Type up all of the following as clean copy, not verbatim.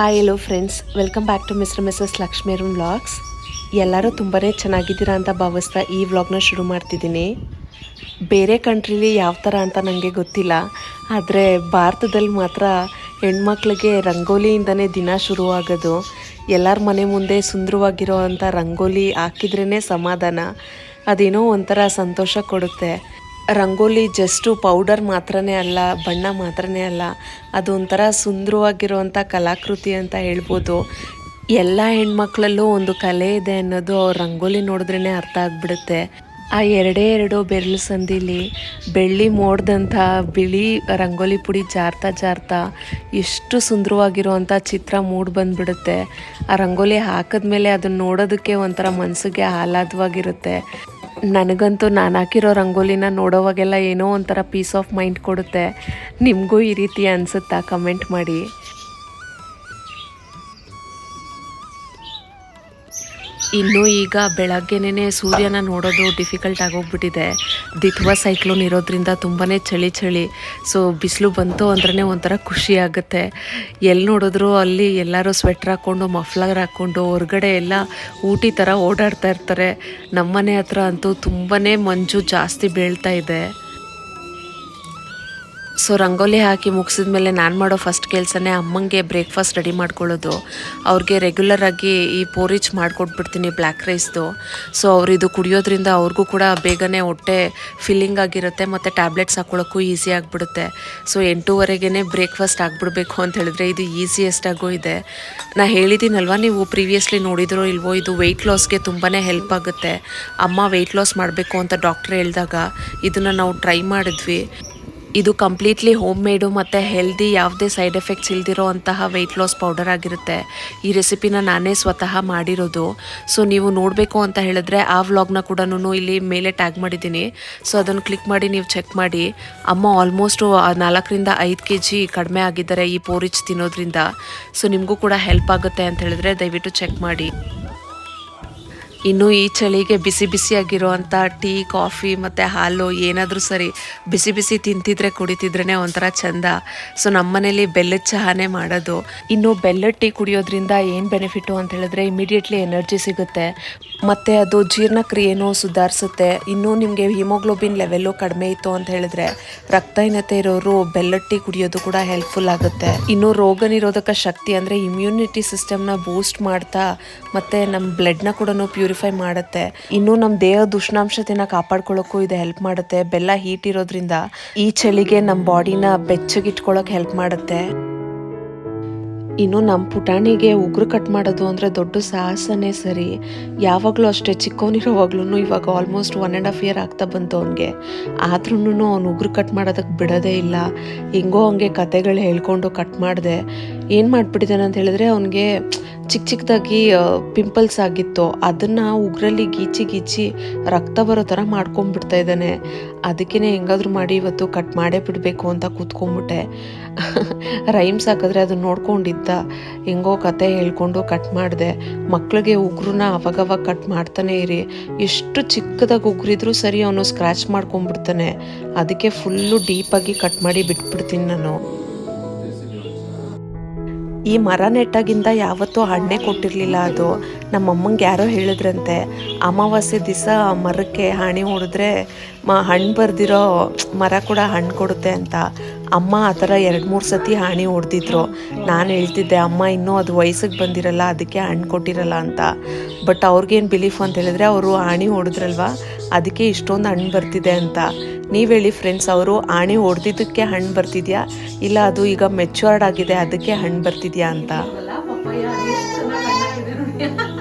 Hi hello friends, welcome back to mister missus Lakshmi Arun vlogs. ಎಲ್ಲರೂ ತುಂಬಾ ಚೆನ್ನಾಗಿದ್ದೀರಾ ಅಂತ ಭಾವಿಸ್ತಾ ಈ ವ್ಲಾಗ್ನ ಶುರು ಮಾಡ್ತಿದ್ದೀನಿ. ಬೇರೆ ಕಂಟ್ರೀಲಿ ಯಾವ ಥರ ಅಂತ ನನಗೆ ಗೊತ್ತಿಲ್ಲ, ಆದರೆ ಭಾರತದಲ್ಲಿ ಮಾತ್ರ ಹೆಣ್ಮಕ್ಳಿಗೆ ರಂಗೋಲಿಯಿಂದನೇ ದಿನ ಶುರುವಾಗೋದು. ಎಲ್ಲರ ಮನೆ ಮುಂದೆ ಸುಂದರವಾಗಿರೋ ಅಂಥ ರಂಗೋಲಿ ಹಾಕಿದ್ರೇ ಸಮಾಧಾನ, ಅದೇನೋ ಒಂಥರ ಸಂತೋಷ ಕೊಡುತ್ತೆ. ರಂಗೋಲಿ ಜಸ್ಟು ಪೌಡರ್ ಮಾತ್ರನೇ ಅಲ್ಲ, ಬಣ್ಣ ಮಾತ್ರನೇ ಅಲ್ಲ, ಅದು ಒಂಥರ ಸುಂದರವಾಗಿರುವಂಥ ಕಲಾಕೃತಿ ಅಂತ ಹೇಳ್ಬೋದು. ಎಲ್ಲ ಹೆಣ್ಮಕ್ಳಲ್ಲೂ ಒಂದು ಕಲೆ ಇದೆ ಅನ್ನೋದು ಅವ್ರ ರಂಗೋಲಿ ನೋಡಿದ್ರೇ ಅರ್ಥ ಆಗಿಬಿಡುತ್ತೆ. ಆ ಎರಡು ಬೆರಳು ಸಂದಿಲಿ ಬೆಳ್ಳಿ ಮೋಡ್ದಂಥ ಬಿಳಿ ರಂಗೋಲಿ ಪುಡಿ ಜಾರ್ತಾ ಜಾರ್ತಾ ಎಷ್ಟು ಸುಂದರವಾಗಿರುವಂಥ ಚಿತ್ರ ಮೂಡಿ ಬಂದುಬಿಡುತ್ತೆ. ಆ ರಂಗೋಲಿ ಹಾಕಿದ್ಮೇಲೆ ಅದನ್ನು ನೋಡೋದಕ್ಕೆ ಒಂಥರ ಮನಸ್ಸಿಗೆ ಆಹ್ಲಾದವಾಗಿರುತ್ತೆ. ನನಗಂತೂ ನಾನು ಹಾಕಿರೋ ರಂಗೋಲಿನ ನೋಡೋವಾಗೆಲ್ಲ ಏನೋ ಒಂಥರ ಪೀಸ್ ಆಫ್ ಮೈಂಡ್ ಕೊಡುತ್ತೆ. ನಿಮಗೂ ಈ ರೀತಿ ಅನಿಸುತ್ತಾ? ಕಮೆಂಟ್ ಮಾಡಿ. ಇನ್ನು ಈಗ ಬೆಳಗ್ಗೆನೇ ಸೂರ್ಯನ ನೋಡೋದು ಡಿಫಿಕಲ್ಟ್ ಆಗೋಗ್ಬಿಟ್ಟಿದೆ. ದಿತ್ವ ಸೈಕ್ಲೋನ್ ಇರೋದ್ರಿಂದ ತುಂಬಾ ಚಳಿ. ಸೊ ಬಿಸಿಲು ಬಂತು ಅಂದ್ರೇ ಒಂಥರ ಖುಷಿ ಆಗುತ್ತೆ. ಎಲ್ಲಿ ನೋಡಿದ್ರು ಅಲ್ಲಿ ಎಲ್ಲರೂ ಸ್ವೆಟ್ರ್ ಹಾಕ್ಕೊಂಡು ಮಫ್ಲರ್ ಹಾಕ್ಕೊಂಡು ಹೊರಗಡೆ ಎಲ್ಲ ಊಟಿ ಥರ ಓಡಾಡ್ತಾ ಇರ್ತಾರೆ. ನಮ್ಮನೆ ಹತ್ರ ಅಂತೂ ತುಂಬಾ ಮಂಜು ಜಾಸ್ತಿ ಬೀಳ್ತಾ ಇದೆ. ಸೊ ರಂಗೋಲಿ ಹಾಕಿ ಮುಗಿಸಿದ್ಮೇಲೆ ನಾನು ಮಾಡೋ ಫಸ್ಟ್ ಕೆಲಸನೇ ಅಮ್ಮಂಗೆ ಬ್ರೇಕ್ಫಾಸ್ಟ್ ರೆಡಿ ಮಾಡ್ಕೊಳ್ಳೋದು. ಅವ್ರಿಗೆ ರೆಗ್ಯುಲರಾಗಿ ಈ ಪೋರಿಚ್ ಮಾಡಿಕೊಟ್ಬಿಡ್ತೀನಿ ಬ್ಲ್ಯಾಕ್ ರೈಸ್ದು. ಸೊ ಇದು ಕುಡಿಯೋದ್ರಿಂದ ಅವ್ರಿಗೂ ಕೂಡ ಬೇಗನೆ ಹೊಟ್ಟೆ ಫಿಲ್ಲಿಂಗ್ ಆಗಿರುತ್ತೆ ಮತ್ತು ಟ್ಯಾಬ್ಲೆಟ್ಸ್ ಹಾಕ್ಕೊಳ್ಳೋಕ್ಕೂ ಈಸಿ ಆಗಿಬಿಡುತ್ತೆ. ಸೊ 8:30ಗೆ ಬ್ರೇಕ್ಫಾಸ್ಟ್ ಆಗಿಬಿಡ್ಬೇಕು ಅಂತ ಹೇಳಿದ್ರೆ ಇದು ಈಸಿಯೆಸ್ಟಾಗೂ ಇದೆ. ನಾನು ಹೇಳಿದ್ದೀನಲ್ವ, ನೀವು ಪ್ರೀವಿಯಸ್ಲಿ ನೋಡಿದ್ರೋ ಇಲ್ವೋ, ಇದು ವೆಯ್ಟ್ ಲಾಸ್ಗೆ ತುಂಬಾ ಹೆಲ್ಪ್ ಆಗುತ್ತೆ. ಅಮ್ಮ ವೆಯ್ಟ್ ಲಾಸ್ ಮಾಡಬೇಕು ಅಂತ ಡಾಕ್ಟ್ರ್ ಹೇಳಿದಾಗ ಇದನ್ನು ನಾವು ಟ್ರೈ ಮಾಡಿದ್ವಿ. ಇದು ಕಂಪ್ಲೀಟ್ಲಿ ಹೋಮ್ ಮೇಡು ಮತ್ತು ಹೆಲ್ದಿ, ಯಾವುದೇ ಸೈಡ್ ಎಫೆಕ್ಟ್ಸ್ ಇಲ್ದಿರೋ ಅಂತಹ ವೆಯ್ಟ್ ಲಾಸ್ ಪೌಡರ್ ಆಗಿರುತ್ತೆ. ಈ ರೆಸಿಪಿನ ನಾನೇ ಸ್ವತಃ ಮಾಡಿರೋದು. ಸೊ ನೀವು ನೋಡಬೇಕು ಅಂತ ಹೇಳಿದ್ರೆ ಆ ವ್ಲಾಗ್ನ ಕೂಡ ಇಲ್ಲಿ ಮೇಲೆ ಟ್ಯಾಗ್ ಮಾಡಿದ್ದೀನಿ. ಸೊ ಅದನ್ನು ಕ್ಲಿಕ್ ಮಾಡಿ ನೀವು ಚೆಕ್ ಮಾಡಿ. ಅಮ್ಮ ಆಲ್ಮೋಸ್ಟು 4ರಿಂದ 5 kg ಕಡಿಮೆ ಆಗಿದ್ದಾರೆ ಈ ಪೋರಿಚ್ ತಿನ್ನೋದ್ರಿಂದ. ಸೊ ನಿಮಗೂ ಕೂಡ ಹೆಲ್ಪ್ ಆಗುತ್ತೆ ಅಂತ ಹೇಳಿದ್ರೆ ದಯವಿಟ್ಟು ಚೆಕ್ ಮಾಡಿ. ಇನ್ನು ಈ ಚಳಿಗೆ ಬಿಸಿ ಬಿಸಿಯಾಗಿರುವಂಥ ಟೀ, ಕಾಫಿ ಮತ್ತು ಹಾಲು ಏನಾದರೂ ಸರಿ ಬಿಸಿ ತಿಂತಿದ್ರೆ ಕುಡಿತಿದ್ರೇ ಒಂಥರ ಚೆಂದ. ಸೊ ನಮ್ಮನೇಲಿ ಬೆಲ್ಲದ ಚಹಾನೇ ಮಾಡೋದು. ಇನ್ನು ಬೆಲ್ಲದ ಟೀ ಕುಡಿಯೋದ್ರಿಂದ ಏನು ಬೆನಿಫಿಟು ಅಂತ ಹೇಳಿದ್ರೆ ಇಮಿಡಿಯೇಟ್ಲಿ ಎನರ್ಜಿ ಸಿಗುತ್ತೆ ಮತ್ತು ಅದು ಜೀರ್ಣಕ್ರಿಯೆನೂ ಸುಧಾರಿಸುತ್ತೆ. ಇನ್ನೂ ನಿಮಗೆ ಹಿಮೋಗ್ಲೋಬಿನ್ ಲೆವೆಲ್ಲು ಕಡಿಮೆ ಇತ್ತು ಅಂತ ಹೇಳಿದ್ರೆ ರಕ್ತಹೀನತೆ ಇರೋರು ಬೆಲ್ಲದ ಟೀ ಕುಡಿಯೋದು ಕೂಡ ಹೆಲ್ಪ್ಫುಲ್ ಆಗುತ್ತೆ. ಇನ್ನು ರೋಗ ನಿರೋಧಕ ಶಕ್ತಿ ಅಂದರೆ ಇಮ್ಯುನಿಟಿ ಸಿಸ್ಟಮ್ನ ಬೂಸ್ಟ್ ಮಾಡ್ತಾ ಮತ್ತು ನಮ್ಮ ಬ್ಲಡ್ನ ಕೂಡ ಪ್ಯೂರಿಫೈ ಮಾಡುತ್ತೆ. ಇನ್ನು ನಮ್ಮ ದೇಹದ ಉಷ್ಣಾಂಶತೆನ ಕಾಪಾಡ್ಕೊಳ್ಳೋಕ್ಕೂ ಇದು ಹೆಲ್ಪ್ ಮಾಡುತ್ತೆ. ಬೆಲ್ಲ ಹೀಟ್ ಇರೋದ್ರಿಂದ ಈ ಚಳಿಗೆ ನಮ್ಮ ಬಾಡಿನ ಬೆಚ್ಚಗಿಟ್ಕೊಳ್ಳೋಕೆ ಹೆಲ್ಪ್ ಮಾಡುತ್ತೆ. ಇನ್ನು ನಮ್ಮ ಪುಟಾಣಿಗೆ ಉಗುರು ಕಟ್ ಮಾಡೋದು ಅಂದರೆ ದೊಡ್ಡ ಸಾಹಸನೇ ಸರಿ. ಯಾವಾಗಲೂ ಅಷ್ಟೇ, ಚಿಕ್ಕವನಿರೋವಾಗ್ಲೂ ಇವಾಗ ಆಲ್ಮೋಸ್ಟ್ 1.5 year ಆಗ್ತಾ ಬಂತು ಅವನಿಗೆ. ಆದ್ರೂ ಅವ್ನು ಉಗುರು ಕಟ್ ಮಾಡೋದಕ್ಕೆ ಬಿಡೋದೇ ಇಲ್ಲ. ಹೆಂಗೋ ಹಂಗೆ ಕತೆಗಳು ಹೇಳ್ಕೊಂಡು ಕಟ್ ಮಾಡಿದೆ. ಏನು ಮಾಡಿಬಿಟ್ಟಿದ್ದಾನೆ ಅಂತ ಹೇಳಿದ್ರೆ ಅವನಿಗೆ ಚಿಕ್ಕದಾಗಿ ಪಿಂಪಲ್ಸ್ ಆಗಿತ್ತು. ಅದನ್ನು ಉಗುರಲ್ಲಿ ಗೀಚಿ ರಕ್ತ ಬರೋ ಥರ ಮಾಡ್ಕೊಂಡ್ಬಿಡ್ತಾ ಇದ್ದಾನೆ. ಅದಕ್ಕೇ ಹೆಂಗಾದ್ರೂ ಮಾಡಿ ಇವತ್ತು ಕಟ್ ಮಾಡೇ ಬಿಡಬೇಕು ಅಂತ ಕೂತ್ಕೊಂಡ್ಬಿಟ್ಟೆ. ರೈಮ್ಸ್ ಹಾಕಿದ್ರೆ ಅದನ್ನ ನೋಡ್ಕೊಂಡಿದ್ದ, ಹೆಂಗೋ ಕತೆ ಹೇಳ್ಕೊಂಡು ಕಟ್ ಮಾಡಿದೆ. ಮಕ್ಕಳಿಗೆ ಉಗುರನ್ನ ಅವಾಗವಾಗ ಕಟ್ ಮಾಡ್ತಾನೆ ಇರಿ. ಎಷ್ಟು ಚಿಕ್ಕದಾಗಿ ಉಗುರಿದ್ರೂ ಸರಿ ಅವನು ಸ್ಕ್ರ್ಯಾಚ್ ಮಾಡ್ಕೊಂಡ್ಬಿಡ್ತಾನೆ. ಅದಕ್ಕೆ ಫುಲ್ಲು ಡೀಪಾಗಿ ಕಟ್ ಮಾಡಿ ಬಿಟ್ಬಿಡ್ತೀನಿ ನಾನು. ಈ ಮರ ನೆಟ್ಟಾಗಿಂದ ಯಾವತ್ತೂ ಹಣ್ಣೆ ಕೊಟ್ಟಿರಲಿಲ್ಲ. ಅದು ನಮ್ಮಮ್ಮಂಗೆ ಯಾರೋ ಹೇಳಿದ್ರಂತೆ, ಅಮಾವಾಸ್ಯೆ ದಿವಸ ಮರಕ್ಕೆ ಹಾಣಿ ಹೊಡೆದ್ರೆ ಹಣ್ಣು ಬರ್ದಿರೋ ಮರ ಕೂಡ ಹಣ್ಣು ಕೊಡುತ್ತೆ ಅಂತ. ಅಮ್ಮ ಆ ಥರ 2-3 ಸತಿ ಹಾಣಿ ಹೊಡೆದಿದ್ರು. ನಾನು ಹೇಳ್ತಿದ್ದೆ, ಅಮ್ಮ ಇನ್ನೂ ಅದು ವಯಸ್ಸಿಗೆ ಬಂದಿರಲ್ಲ, ಅದಕ್ಕೆ ಹಣ್ಣು ಕೊಟ್ಟಿರಲ್ಲ ಅಂತ. ಬಟ್ ಅವ್ರಿಗೇನು ಬಿಲೀಫ್ ಅಂತ ಹೇಳಿದ್ರೆ ಅವರು ಹಾಣಿ ಹೊಡೆದ್ರಲ್ವ, ಅದಕ್ಕೆ ಇಷ್ಟೊಂದು ಹಣ್ಣು ಬರ್ತಿದೆ ಅಂತ. ನೀವು ಹೇಳಿ ಫ್ರೆಂಡ್ಸ್, ಅವರು ಆಣಿ ಹೊಡೆದಿದ್ದಕ್ಕೆ ಹಣ್ಣು ಬರ್ತಿದ್ಯಾ ಇಲ್ಲ ಅದು ಈಗ ಮೆಚ್ಯೂರ್ಡ್ ಆಗಿದೆ ಅದಕ್ಕೆ ಹಣ್ಣು ಬರ್ತಿದ್ಯಾ ಅಂತ.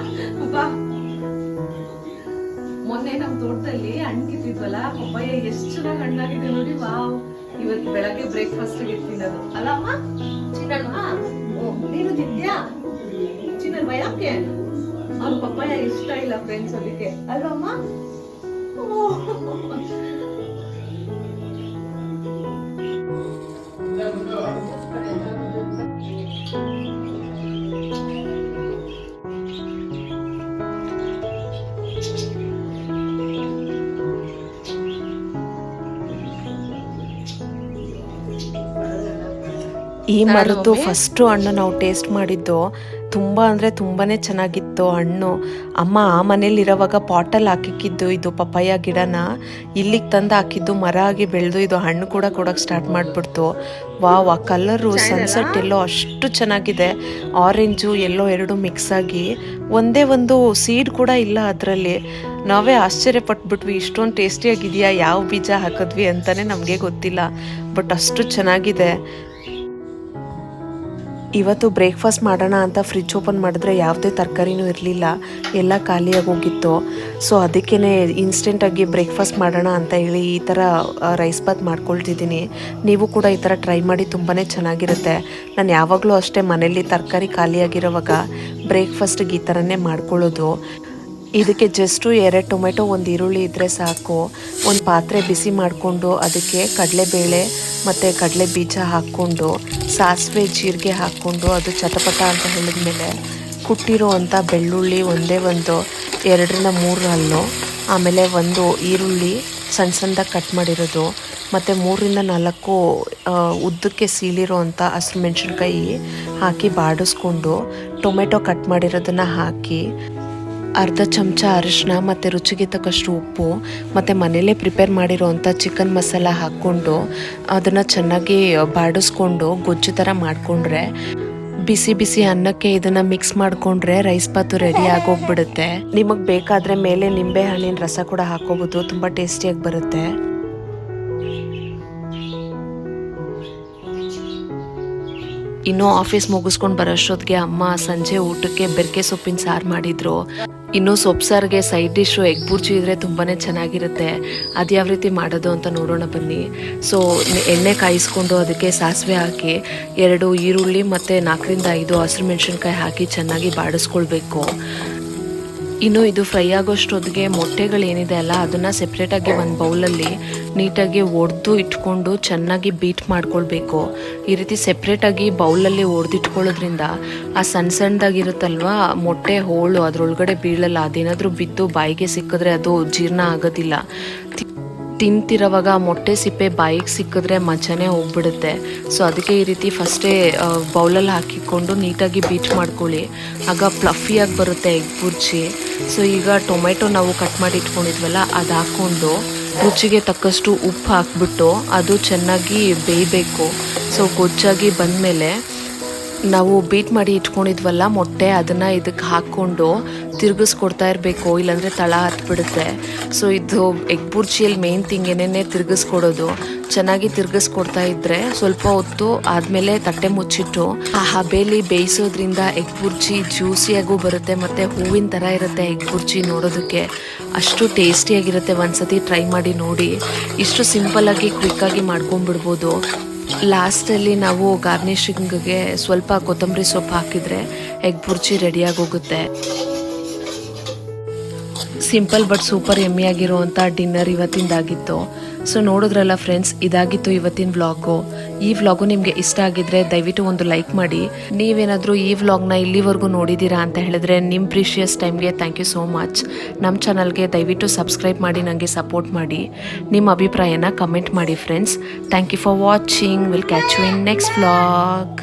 ಮೊನ್ನೆ ನಮ್ಮ ತೋಟದಲ್ಲಿ ಹಣ್ಣು ಕಿತ್ತಿದ್ವಲ್ಲ, ಪಪ್ಪಾಯ ಎಷ್ಟು ಚೆನ್ನಾಗಿ ಹಣ್ಣಾಗಿದೆ ನೋಡಿ. ವಾವ್, ಇವತ್ತು ಬೆಳಗ್ಗೆ ಬ್ರೇಕ್ಫಾಸ್ಟ್ ತಿನ್ನೋದು ಅಲ್ಲ ಅಮ್ಮ? ಚಿನ್ನಲ್ವಾ ನೀನು ತಿಂದ್ಯಾ? ಚಿನ್ನಲ್ವಾ? ಯಾಕೆ ಅವ್ರು ಪಪ್ಪಾಯ ಇಷ್ಟ ಇಲ್ಲ ಫ್ರೆಂಡ್ಸ್, ಅದಕ್ಕೆ ಅಲ್ವಾ ಅಮ್ಮ? ಈ ಮರದ್ದು ಫಸ್ಟು ಹಣ್ಣು ನಾವು ಟೇಸ್ಟ್ ಮಾಡಿದ್ದು ತುಂಬ ಅಂದರೆ ತುಂಬಾ ಚೆನ್ನಾಗಿತ್ತು ಹಣ್ಣು. ಅಮ್ಮ ಆ ಮನೇಲಿ ಇರೋವಾಗ ಪಾಟಲ್ಲಿ ಹಾಕಿಕ್ಕಿದ್ದು ಇದು ಪಪ್ಪಾಯ ಗಿಡನ ಇಲ್ಲಿಗೆ ತಂದು ಹಾಕಿದ್ದು ಮರ ಆಗಿ ಬೆಳೆದು ಇದು ಹಣ್ಣು ಕೂಡ ಕೊಡೋಕ್ಕೆ ಸ್ಟಾರ್ಟ್ ಮಾಡಿಬಿಡ್ತು. ವಾವ್, ಆ ಕಲರು ಸನ್ಸೆಟ್ ಎಲ್ಲೋ ಅಷ್ಟು ಚೆನ್ನಾಗಿದೆ, ಆರೆಂಜು ಎಲ್ಲೋ ಎರಡು ಮಿಕ್ಸ್ ಆಗಿ. ಒಂದೇ ಒಂದು ಸೀಡ್ ಕೂಡ ಇಲ್ಲ ಅದರಲ್ಲಿ. ನಾವೇ ಆಶ್ಚರ್ಯಪಟ್ಬಿಟ್ವಿ, ಇಷ್ಟೊಂದು ಟೇಸ್ಟಿಯಾಗಿದೆಯಾ, ಯಾವ ಬೀಜ ಹಾಕಿದ್ವಿ ಅಂತಲೇ ನಮಗೆ ಗೊತ್ತಿಲ್ಲ, ಬಟ್ ಅಷ್ಟು ಚೆನ್ನಾಗಿದೆ. ಇವತ್ತು ಬ್ರೇಕ್ಫಾಸ್ಟ್ ಮಾಡೋಣ ಅಂತ ಫ್ರಿಜ್ ಓಪನ್ ಮಾಡಿದ್ರೆ ಯಾವುದೇ ತರಕಾರಿನೂ ಇರಲಿಲ್ಲ, ಎಲ್ಲ ಖಾಲಿಯಾಗಿ ಹೋಗಿತ್ತು. ಸೊ ಅದಕ್ಕೇ ಇನ್ಸ್ಟೆಂಟಾಗಿ ಬ್ರೇಕ್ಫಾಸ್ಟ್ ಮಾಡೋಣ ಅಂತ ಹೇಳಿ ಈ ಥರ ರೈಸ್ ಬಾತ್ ಮಾಡ್ಕೊಳ್ತಿದ್ದೀನಿ. ನೀವು ಕೂಡ ಈ ಥರ ಟ್ರೈ ಮಾಡಿ, ತುಂಬಾ ಚೆನ್ನಾಗಿರುತ್ತೆ. ನಾನು ಯಾವಾಗಲೂ ಅಷ್ಟೇ ಮನೇಲಿ ತರಕಾರಿ ಖಾಲಿಯಾಗಿರೋವಾಗ ಬ್ರೇಕ್ಫಾಸ್ಟಿಗೆ ಈ ಥರನೇ ಮಾಡ್ಕೊಳ್ಳೋದು. ಇದಕ್ಕೆ ಜಸ್ಟು 2 ಟೊಮೆಟೊ, 1 ಈರುಳ್ಳಿ ಇದ್ದರೆ ಸಾಕು. ಒಂದು ಪಾತ್ರೆ ಬಿಸಿ ಮಾಡಿಕೊಂಡು ಅದಕ್ಕೆ ಕಡಲೆಬೇಳೆ ಮತ್ತು ಕಡಲೆ ಬೀಜ ಹಾಕ್ಕೊಂಡು ಸಾಸಿವೆ ಜೀರಿಗೆ ಹಾಕ್ಕೊಂಡು ಅದು ಚಟಪಟ ಅಂತ ಹೇಳಿದ್ಮೇಲೆ ಕುಟ್ಟಿರೋ ಅಂಥ ಬೆಳ್ಳುಳ್ಳಿ ಒಂದೇ ಒಂದು 2-3 ಹಲ್ಲು, ಆಮೇಲೆ ಒಂದು ಈರುಳ್ಳಿ ಸಣ್ಣ ಸಣ್ಣದಾಗಿ ಕಟ್ ಮಾಡಿರೋದು, ಮತ್ತು 3-4 ಉದ್ದಕ್ಕೆ ಸೀಳಿರೋ ಅಂಥ ಹಸಿರು ಮೆಣಸಿನ್ಕಾಯಿ ಹಾಕಿ ಬಾಡಿಸ್ಕೊಂಡು ಟೊಮೆಟೊ ಕಟ್ ಮಾಡಿರೋದನ್ನು ಹಾಕಿ ಅರ್ಧ ಚಮಚ ಅರಿಶಿನ ಮತ್ತು ರುಚಿಗೆ ತಕ್ಕಷ್ಟು ಉಪ್ಪು ಮತ್ತು ಮನೇಲೇ ಪ್ರಿಪೇರ್ ಮಾಡಿರೋವಂಥ ಚಿಕನ್ ಮಸಾಲ ಹಾಕ್ಕೊಂಡು ಅದನ್ನು ಚೆನ್ನಾಗಿ ಬಾಡಿಸ್ಕೊಂಡು ಗೊಜ್ಜು ಥರ ಮಾಡಿಕೊಂಡ್ರೆ ಬಿಸಿ ಬಿಸಿ ಅನ್ನಕ್ಕೆ ಇದನ್ನು ಮಿಕ್ಸ್ ಮಾಡಿಕೊಂಡ್ರೆ ರೈಸ್ ಬಾತು ರೆಡಿ ಆಗೋಗ್ಬಿಡುತ್ತೆ. ನಿಮಗೆ ಬೇಕಾದರೆ ಮೇಲೆ ನಿಂಬೆ ಹಣ್ಣಿನ ರಸ ಕೂಡ ಹಾಕೋಬೋದು, ತುಂಬ ಟೇಸ್ಟಿಯಾಗಿ ಬರುತ್ತೆ. ಇನ್ನೂ ಆಫೀಸ್ ಮುಗಿಸ್ಕೊಂಡು ಬರೋಷ್ಟೊತ್ತಿಗೆ ಅಮ್ಮ ಸಂಜೆ ಊಟಕ್ಕೆ ಬೆರ್ಕೆ ಸೊಪ್ಪಿನ ಸಾರು ಮಾಡಿದ್ರು. ಇನ್ನು ಸೊಪ್ಪು ಸಾರಿಗೆ ಸೈಡ್ ಡಿಶ್ಶು ಎಗ್ ಬುರ್ಜಿ ಇದ್ರೆ ತುಂಬಾ ಚೆನ್ನಾಗಿರುತ್ತೆ. ಅದು ಯಾವ ರೀತಿ ಮಾಡೋದು ಅಂತ ನೋಡೋಣ ಬನ್ನಿ. ಸೊ ಎಣ್ಣೆ ಕಾಯಿಸ್ಕೊಂಡು ಅದಕ್ಕೆ ಸಾಸಿವೆ ಹಾಕಿ 2 ಈರುಳ್ಳಿ ಮತ್ತು 4-5 ಹಸಿರು ಮೆಣಸಿನ್ಕಾಯಿ ಹಾಕಿ ಚೆನ್ನಾಗಿ ಬಾಡಿಸ್ಕೊಳ್ಬೇಕು. ಇನ್ನು ಇದು ಫ್ರೈ ಆಗೋಷ್ಟೊತ್ತಿಗೆ ಮೊಟ್ಟೆಗಳೇನಿದೆ ಅಲ್ಲ ಅದನ್ನು ಸೆಪ್ರೇಟಾಗಿ ಒಂದು ಬೌಲಲ್ಲಿ ನೀಟಾಗಿ ಒಡೆದು ಇಟ್ಕೊಂಡು ಚೆನ್ನಾಗಿ ಬೀಟ್ ಮಾಡ್ಕೊಳ್ಬೇಕು. ಈ ರೀತಿ ಸೆಪ್ರೇಟಾಗಿ ಬೌಲಲ್ಲಿ ಒಡೆದಿಟ್ಕೊಳ್ಳೋದ್ರಿಂದ ಆ ಸಣ್ಣದಾಗಿರುತ್ತಲ್ವ ಮೊಟ್ಟೆ ಹೋಳು ಅದರೊಳಗಡೆ ಬೀಳಲ್ಲ. ಅದೇನಾದರೂ ಬಿದ್ದು ಬಾಯಿಗೆ ಸಿಕ್ಕಿದ್ರೆ ಅದು ಜೀರ್ಣ ಆಗೋದಿಲ್ಲ. ತಿಂತಿರೋವಾಗ ಮೊಟ್ಟೆ ಸಿಪ್ಪೆ ಬಾಯಿಗೆ ಸಿಕ್ಕಿದ್ರೆ ಮಜಾನೇ ಹೋಗ್ಬಿಡುತ್ತೆ. ಸೊ ಅದಕ್ಕೆ ಈ ರೀತಿ ಫಸ್ಟೇ ಬೌಲಲ್ಲಿ ಹಾಕಿಕೊಂಡು ನೀಟಾಗಿ ಬೀಟ್ ಮಾಡ್ಕೊಳ್ಳಿ, ಆಗ ಫ್ಲಫಿಯಾಗಿ ಬರುತ್ತೆ ಎಗ್ ಬುರ್ಜಿ. ಸೊ ಈಗ ಟೊಮೆಟೊ ನಾವು ಕಟ್ ಮಾಡಿ ಇಟ್ಕೊಂಡಿದ್ವಲ್ಲ ಅದು ಹಾಕ್ಕೊಂಡು ರುಚಿಗೆ ತಕ್ಕಷ್ಟು ಉಪ್ಪು ಹಾಕ್ಬಿಟ್ಟು ಅದು ಚೆನ್ನಾಗಿ ಬೇಯಬೇಕು. ಸೊ ಗೊಜ್ಜಾಗಿ ಬಂದಮೇಲೆ ನಾವು ಬೀಟ್ ಮಾಡಿ ಇಟ್ಕೊಂಡಿದ್ವಲ್ಲ ಮೊಟ್ಟೆ ಅದನ್ನು ಇದಕ್ಕೆ ಹಾಕ್ಕೊಂಡು ತಿರುಗಿಸ್ಕೊಡ್ತಾ ಇರಬೇಕು, ಇಲ್ಲಾಂದರೆ ತಳ ಹತ್ಬಿಡುತ್ತೆ. ಸೊ ಇದು ಎಗ್ ಬುರ್ಜಿಯಲ್ಲಿ ಮೇನ್ ಥಿಂಗ್ ಏನೇನೆ ತಿರುಗಿಸ್ಕೊಡೋದು. ಚೆನ್ನಾಗಿ ತಿರುಗಿಸ್ಕೊಡ್ತಾ ಇದ್ದರೆ ಸ್ವಲ್ಪ ಹೊತ್ತು ಆದಮೇಲೆ ತಟ್ಟೆ ಮುಚ್ಚಿಟ್ಟು ಆ ಹಬೆಲಿ ಬೇಯಿಸೋದ್ರಿಂದ ಎಗ್ ಬುರ್ಜಿ ಜ್ಯೂಸಿಯಾಗೂ ಬರುತ್ತೆ ಮತ್ತು ಹೂವಿನ ಥರ ಇರುತ್ತೆ ಎಗ್ ಬುರ್ಜಿ ನೋಡೋದಕ್ಕೆ. ಅಷ್ಟು ಟೇಸ್ಟಿಯಾಗಿರುತ್ತೆ. ಒಂದ್ಸತಿ ಟ್ರೈ ಮಾಡಿ ನೋಡಿ. ಇಷ್ಟು ಸಿಂಪಲ್ಲಾಗಿ ಕ್ವಿಕ್ಕಾಗಿ ಮಾಡ್ಕೊಂಡ್ಬಿಡ್ಬೋದು. ಲಾಸ್ಟಲ್ಲಿ ನಾವು ಗಾರ್ನಿಷಿಂಗ್ಗೆ ಸ್ವಲ್ಪ ಕೊತ್ತಂಬರಿ ಸೊಪ್ಪು ಹಾಕಿದರೆ ಎಗ್ ಬುರ್ಜಿ ರೆಡಿಯಾಗಿ ಹೋಗುತ್ತೆ. ಸಿಂಪಲ್ ಬಟ್ ಸೂಪರ್ ಎಮ್ಮಿಯಾಗಿರುವಂಥ ಡಿನ್ನರ್ ಇವತ್ತಿಂದಾಗಿತ್ತು. ಸೊ ನೋಡಿದ್ರಲ್ಲ ಫ್ರೆಂಡ್ಸ್, ಇದಾಗಿತ್ತು ಇವತ್ತಿನ ವ್ಲಾಗು. ಈ ವ್ಲಾಗು ನಿಮಗೆ ಇಷ್ಟ ಆಗಿದ್ರೆ ದಯವಿಟ್ಟು ಒಂದು ಲೈಕ್ ಮಾಡಿ. ನೀವೇನಾದರೂ ಈ ವ್ಲಾಗ್ನ ಇಲ್ಲಿವರೆಗೂ ನೋಡಿದ್ದೀರಾ ಅಂತ ಹೇಳಿದ್ರೆ ನಿಮ್ಮ ಪ್ರೀಶಿಯಸ್ ಟೈಮ್ಗೆ ಥ್ಯಾಂಕ್ ಯು ಸೋ ಮಚ್. ನಮ್ಮ ಚಾನಲ್ಗೆ ದಯವಿಟ್ಟು ಸಬ್ಸ್ಕ್ರೈಬ್ ಮಾಡಿ ನನಗೆ ಸಪೋರ್ಟ್ ಮಾಡಿ. ನಿಮ್ಮ ಅಭಿಪ್ರಾಯನ ಕಮೆಂಟ್ ಮಾಡಿ friends. Thank you for watching. Will catch you in next vlog.